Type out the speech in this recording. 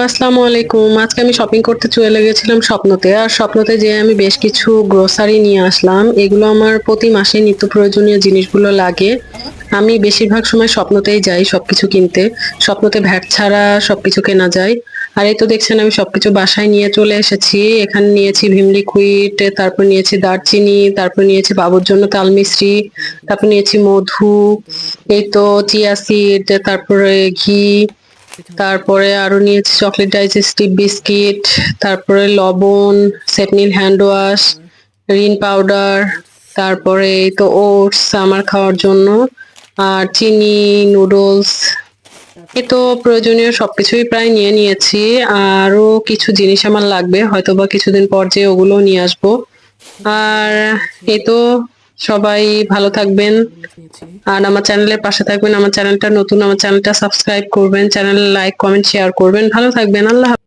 আসসালামু আলাইকুম। আজকে আমি শপিং করতে চলে গেছিলাম স্বপ্নতে। আর স্বপ্নতে যেয়ে আমি বেশ কিছু গ্রোসারি নিয়ে আসলাম। এগুলো আমার প্রতি মাসে নিত্য প্রয়োজনীয় জিনিসগুলো লাগে। আমি বেশিরভাগ সময় স্বপ্নতেই যাই সবকিছু কিনতে। স্বপ্নতে ভ্যাট ছাড়া সবকিছু কেনা যায়। আর এই তো দেখছেন আমি সবকিছু বাসায় নিয়ে চলে এসেছি। এখানে নিয়েছি ভিম লিকুইড, তারপর নিয়েছি দারচিনি, তারপর নিয়েছি বাবুর জন্য তাল মিছরি, তারপর নিয়েছি মধু, এই তো চিয়া সিড, তারপরে ঘি, তারপরে আরো নিয়েছি চকলেট ডাইজেস্টিভ বিস্কিট, তারপরে লবণ, সেটনিল হ্যান্ড ওয়াশ, রিন পাউডার, তারপরে এই তো ওটস আমার খাওয়ার জন্য, আর চিনি, নুডলস। এই তো প্রয়োজনীয় সবকিছুই প্রায় নিয়ে নিয়েছি। আরো কিছু জিনিস আমার লাগবে, হয়তোবা কিছুদিন পর যে ওগুলো নিয়ে আসবো। আর এই তো, সবাই ভালো থাকবেন। আর আমার চ্যানেলের পাশে থাকবেন। আমার চ্যানেলটা নতুন, আমার চ্যানেলটা সাবস্ক্রাইব করবেন, চ্যানেল লাইক কমেন্ট শেয়ার করবেন। ভালো থাকবেন। আল্লাহ হাফেজ।